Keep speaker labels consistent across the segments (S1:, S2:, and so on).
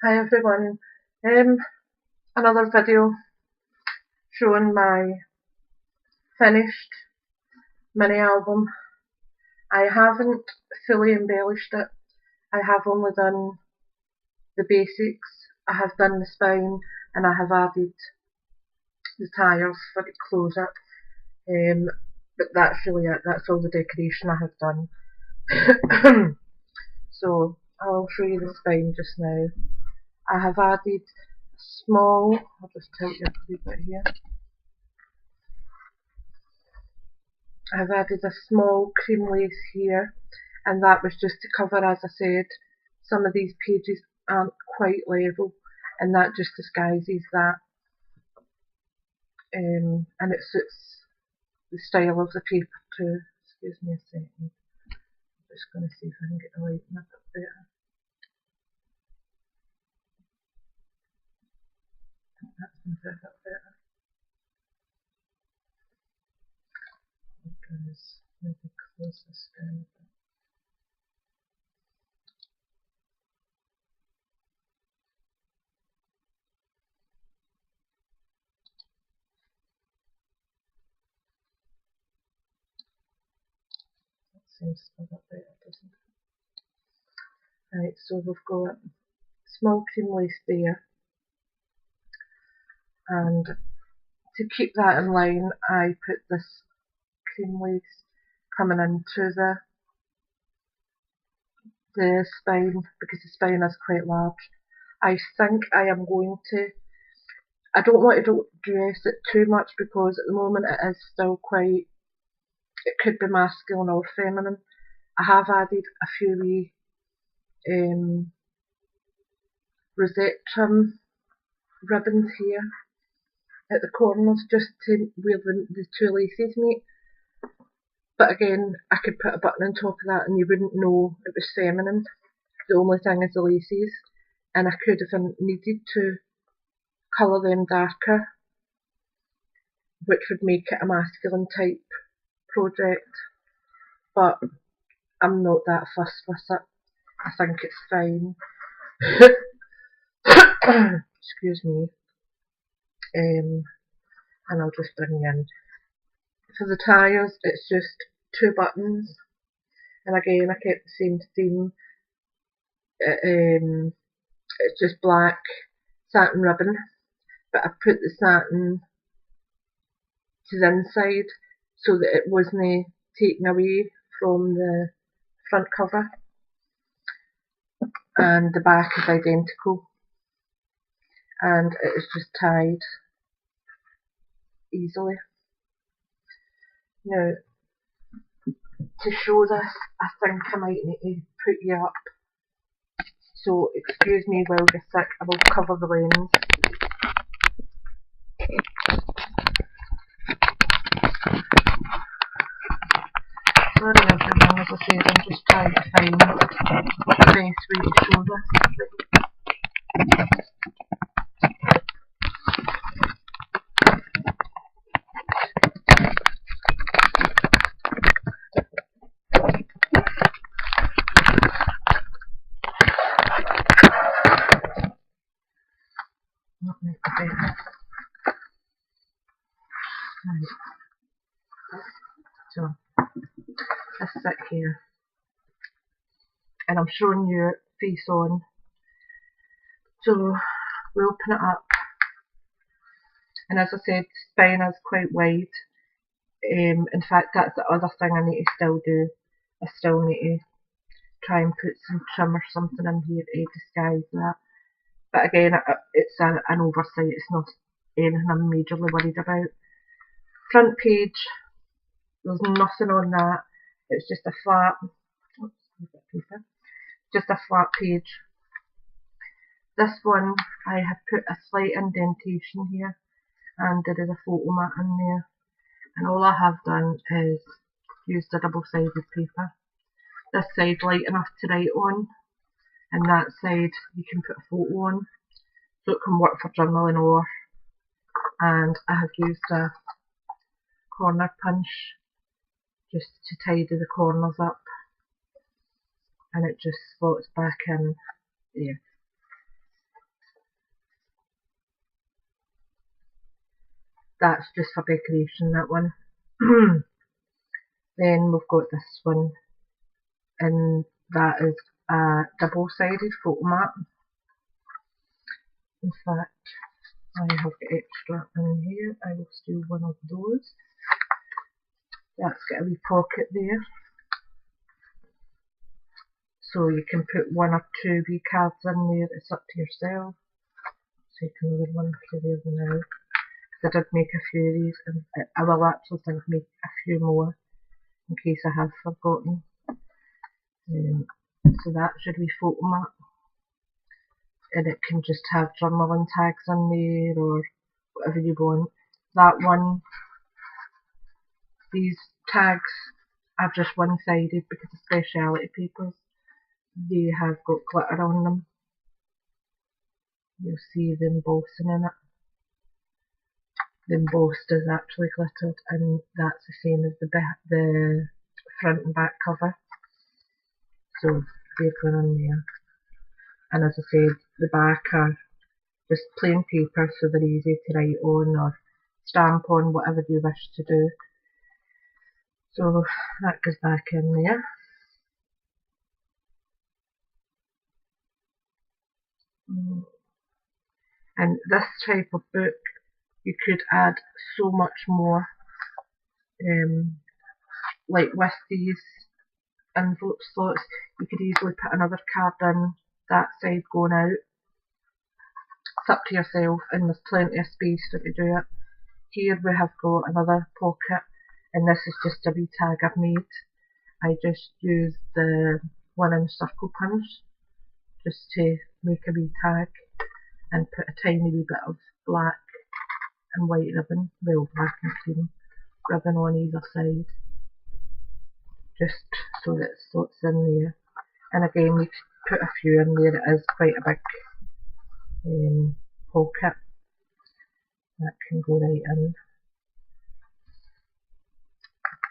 S1: Hi everyone, another video showing my finished mini album. I haven't fully embellished it, I have only done the basics. I have done the spine and I have added the tyres for it to close it, but that's really it, that's all the decoration I have done. So I'll show you the spine just now. I have added a small, I'll just tilt you up a wee bit here. I've added a small cream lace here, and that was just to cover, as I said, some of these pages aren't quite level, and that just disguises that, and it suits the style of the paper too. Excuse me a second, I'm just going to see if I can get the lighting a bit better. That's going to be a bit better. Because maybe close this down a bit. That seems a bit better, doesn't it? Right, so we've got small cream lace there, and to keep that in line I put this cream lace coming into the spine, because the spine is quite large. I think I am going to, I don't want to dress it too much because at the moment it is still quite, it could be masculine or feminine. I have added a few wee rosette trim ribbons here at the corners just to where the two laces meet. But again, I could put a button on top of that and you wouldn't know it was feminine. The only thing is the laces, and I could, if I needed to, colour them darker, which would make it a masculine type project, but I'm not that fussed with it. I think it's fine. Excuse me. And I'll just bring in. For the tyres, it's just 2 buttons, and again I kept the same theme. It's just black satin ribbon, but I put the satin to the inside so that it wasn't taken away from the front cover, and the back is identical, and it is just tied easily. Now, to show this, I think I might need to put you up, so excuse me while you're sick, I will cover the lens. Sorry everyone, as I said, I'm just trying to find the best way to show this. Not make the better. Right. So, this sit here, and I'm showing you it face on. So, we open it up, and as I said, the spine is quite wide. In fact, that's the other thing I need to still do. I still need to try and put some trim or something in here to disguise that. But again, it's an oversight, it's not anything I'm majorly worried about. Front page, there's nothing on that, it's just a flat, just a flat page. This one, I have put a slight indentation here, and there is a photo mat in there, and all I have done is used a double-sided paper. This side light enough to write on, and that side you can put a photo on, so it can work for journaling or, and I have used a corner punch just to tidy the corners up, and it just slots back in there. that's just for decoration, that one. Then we've got this one, and that is a double-sided photo mat. In fact, I have got extra in here. I will steal one of those. That's got a wee pocket there, so you can put one or two wee cards in there. It's up to yourself. So you can leave one for there now. I did make a few of these, and I will actually think make a few more in case I have forgotten. So that's your wee photo mat, and it can just have journaling tags in there or whatever you want. That one, these tags are just one-sided because of speciality papers. They have got glitter on them. You'll see the embossing in it. The embossed is actually glittered, and that's the same as the front and back cover. So they're going on there. And as I said, the back are just plain paper, so they're easy to write on or stamp on, whatever you wish to do. So that goes back in there. And this type of book, you could add so much more. Like with these envelope slots, you could easily put another card in that side going out. It's up to yourself, and there's plenty of space for to do it. Here we have got another pocket, and this is just a wee tag I've made. I just used the 1-inch circle punch just to make a wee tag and put a tiny wee bit of black and white ribbon, well, black and cream ribbon on either side, just so that it slots in there. And again, we could put a few in there. It is quite a big pocket that can go right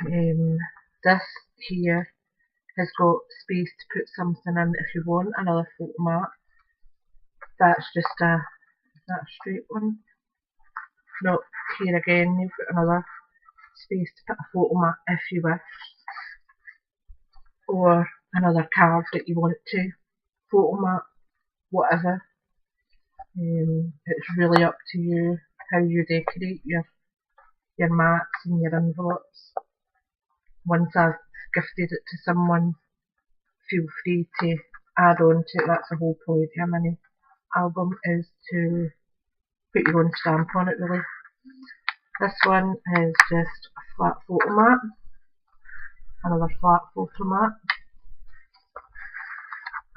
S1: in. This here has got space to put something in if you want another photo mat. That's just is that a straight one? No, here again you've got another space to put a photo mat if you wish, or another card that you want to, photo mat, whatever. It's really up to you how you decorate your mats and your envelopes. Once I've gifted it to someone, feel free to add on to it. That's the whole point of a mini album, is to put your own stamp on it, really. This one is just a flat photo mat, another flat photo mat,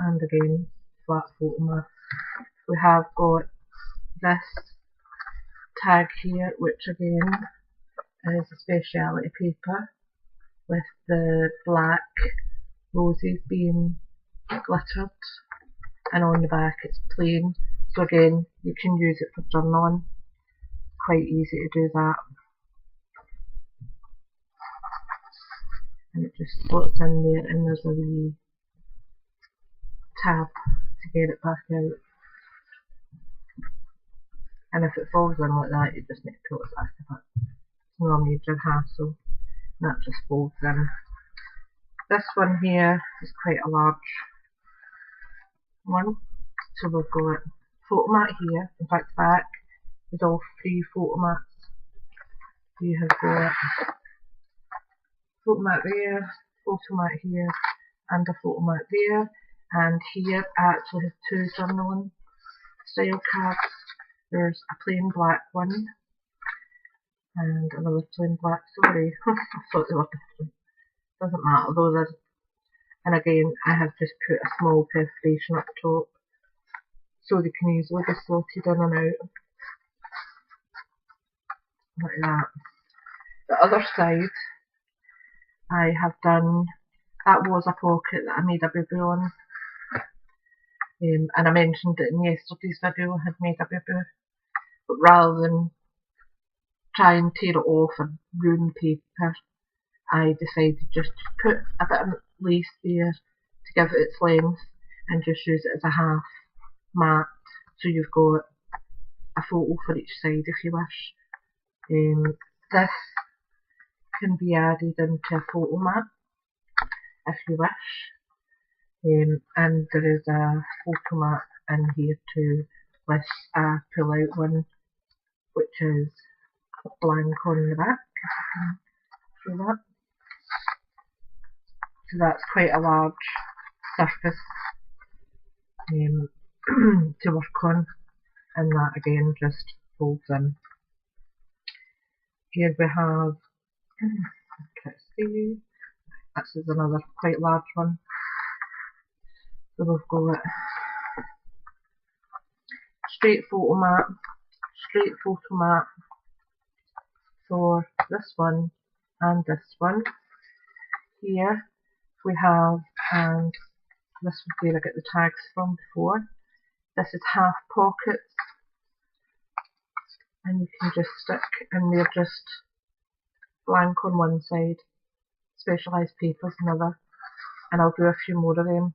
S1: and again flat photo mat. We have got this tag here, which again is a speciality paper with the black roses being glittered, and on the back it's plain. So again, you can use it for journaling. Quite easy to do that. And it just slots in there, and there's a wee tab to get it back out. And if it falls in like that, you just need to put it back a bit. It's no major hassle. And that just folds in. This one here is quite a large one. So we've got photo mat here. In fact, back is all 3 photo mats. You have got photo mat there, photo mat here, and a photo mat there. And here I actually have 2 journaling style cards. There's a plain black one and another plain black. Sorry, I thought they were different. Doesn't matter though. And again, I have just put a small perforation up top so they can easily be slotted in and out like that. The other side, I have done, that was a pocket that I made a boo-boo on, and I mentioned it in yesterday's video. I had made a boo-boo, but rather than try and tear it off and ruin the paper, I decided just to put a bit of lace there to give it its length and just use it as a half mat, so you've got a photo for each side if you wish. This can be added into a photo mat if you wish, and there is a photo mat in here too with a pull out one which is blank on the back, if I can show that. So that's quite a large surface to work on, and that again just folds in. Here we have, let's see, this is another quite large one. So we've got straight photo mat for this one and this one. Here we have, and this was where I get the tags from before, this is half pockets, and you can just stick, and they're just blank on one side, specialised papers on the other, and I'll do a few more of them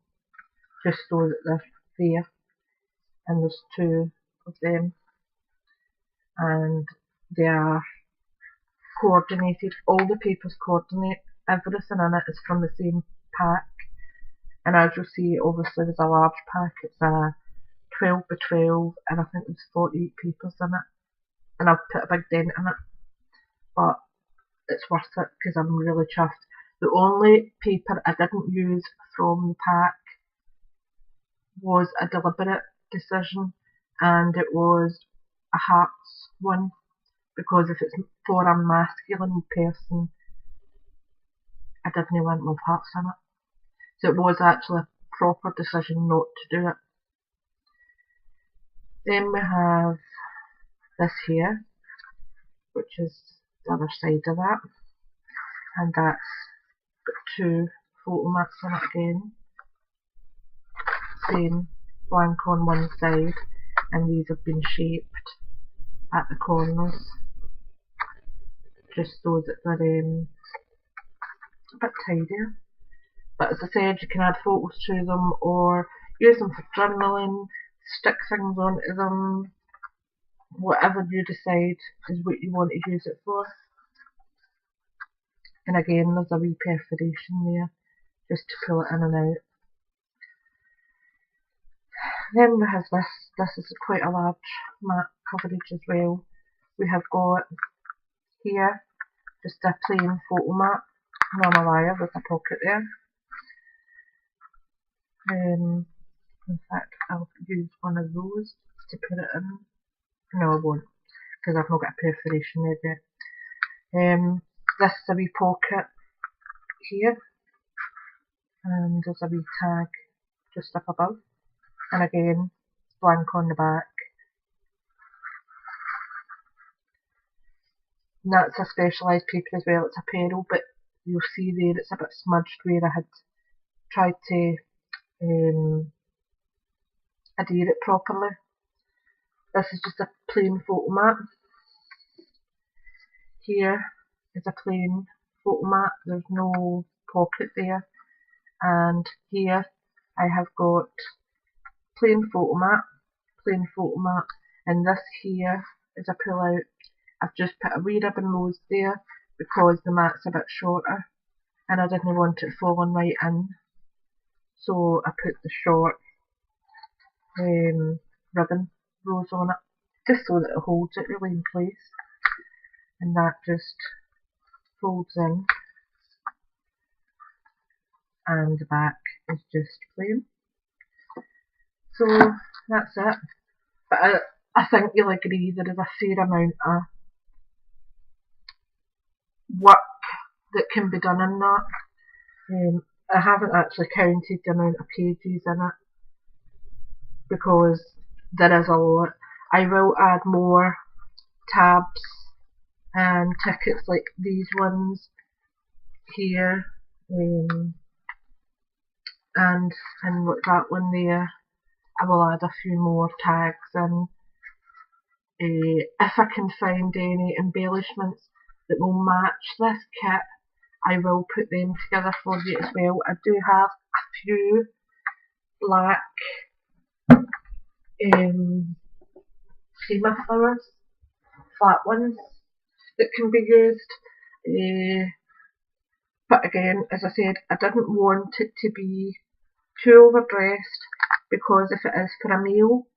S1: just so that they're there, and there's two of them, and they are coordinated. All the papers coordinate, everything in it is from the same pack, and as you'll see, obviously there's a large pack, it's a 12 by 12, and I think there's 48 papers in it, and I've put a big dent in it, but it's worth it because I'm really chuffed. The only paper I didn't use from the pack was a deliberate decision, and it was a hearts one, because if it's for a masculine person, I didn't want love hearts in it. So it was actually a proper decision not to do it. Then we have this here, which is the other side of that, and that's got two photo mats on it again. Same blank on one side, and these have been shaped at the corners just so that they're a bit tidier. But as I said, you can add photos to them or use them for journaling, stick things onto them, whatever you decide is what you want to use it for. And again, there's a wee perforation there just to pull it in and out. Then we have this is quite a large mat coverage as well. We have got here just a plain photo mat, non-wire with a pocket there. In fact, I'll use one of those to put it in. No, I won't, because I've not got a perforation there yet. This is a wee pocket here, and there's a wee tag just up above, and again, it's blank on the back. And that's a specialised paper as well, it's a peril, but you'll see there it's a bit smudged where I had tried to adhere it properly. This is just a plain photo mat. Here is a plain photo mat, there's no pocket there, and here I have got plain photo mat, and this here is a pull out. I've just put a wee ribbon rose there because the mat's a bit shorter and I didn't want it falling right in, so I put the short ribbon rose on it just so that it holds it really in place, and that just folds in, and the back is just plain. So that's it. But I think you'll agree there is a fair amount of work that can be done in that. I haven't actually counted the amount of pages in it because there is a lot. I will add more tabs and tickets like these ones here, and like that one there. I will add a few more tags in. If I can find any embellishments that will match this kit, I will put them together for you as well. I do have a few black Prima flowers, flat ones, that can be used. But again, as I said, I didn't want it to be too overdressed, because if it is for a meal,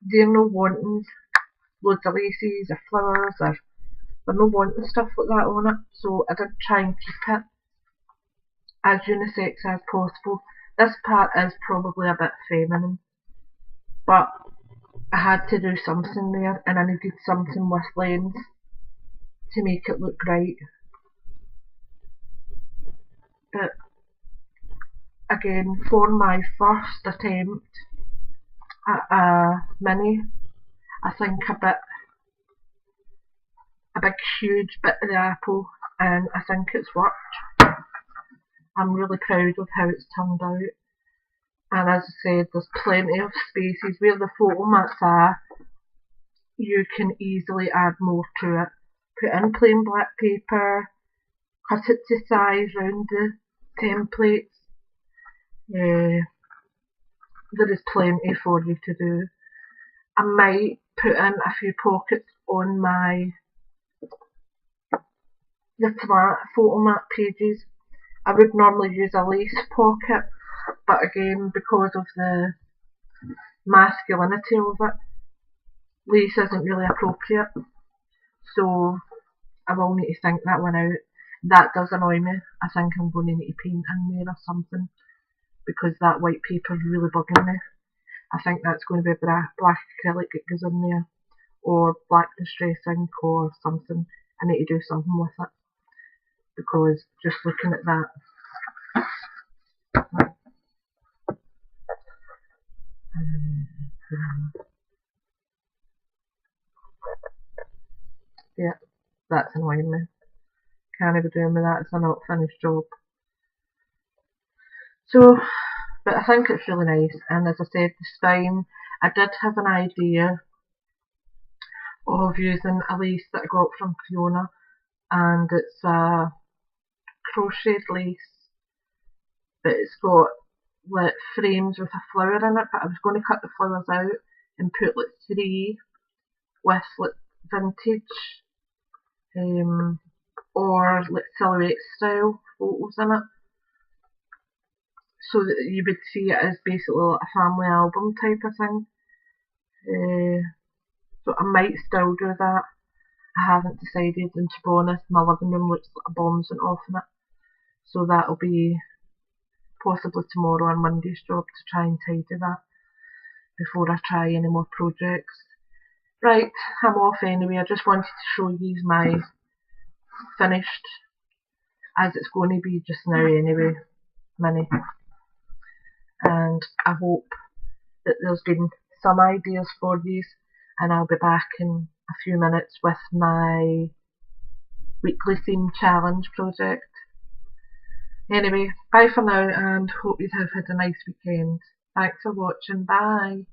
S1: they're not wanting loads of laces or flowers, or they're not wanting stuff like that on it. So I did try and keep it as unisex as possible. This part is probably a bit feminine, but I had to do something there, and I needed something with lens to make it look right. But again, for my first attempt at a mini, I think a big huge bit of the apple, and I think it's worked. I'm really proud of how it's turned out. And as I said, there's plenty of spaces where the photo mats are. You can easily add more to it. Put in plain black paper, cut it to size round the templates. There is plenty for you to do. I might put in a few pockets on the flat photo mat pages. I would normally use a lace pocket, but again, because of the masculinity of it, lace isn't really appropriate. So I will need to think that one out. That does annoy me. I think I'm going to need to paint in there or something, because that white paper is really bugging me. I think that's going to be black acrylic that goes in there, or black distress ink or something. I need to do something with it, because just looking at that, yeah, that's annoying me. Can't be doing with that, it's a not finished job. So, but I think it's really nice, and as I said, the spine, I did have an idea of using a lace that I got from Fiona, and it's a crocheted lace, but it's got like frames with a flower in it, but I was going to cut the flowers out and put like 3 with like vintage or like silhouette style photos in it, so that you would see it as basically like a family album type of thing. So I might still do that. I haven't decided, and to be honest, my living room looks like a bomb's went off in it. So that'll be possibly tomorrow or Monday's job, to try and tidy that before I try any more projects. Right, I'm off anyway. I just wanted to show you my finished, as it's going to be just now anyway, mini. And I hope that there's been some ideas for these, and I'll be back in a few minutes with my weekly theme challenge project. Anyway, bye for now, and hope you have had a nice weekend. Thanks for watching, bye.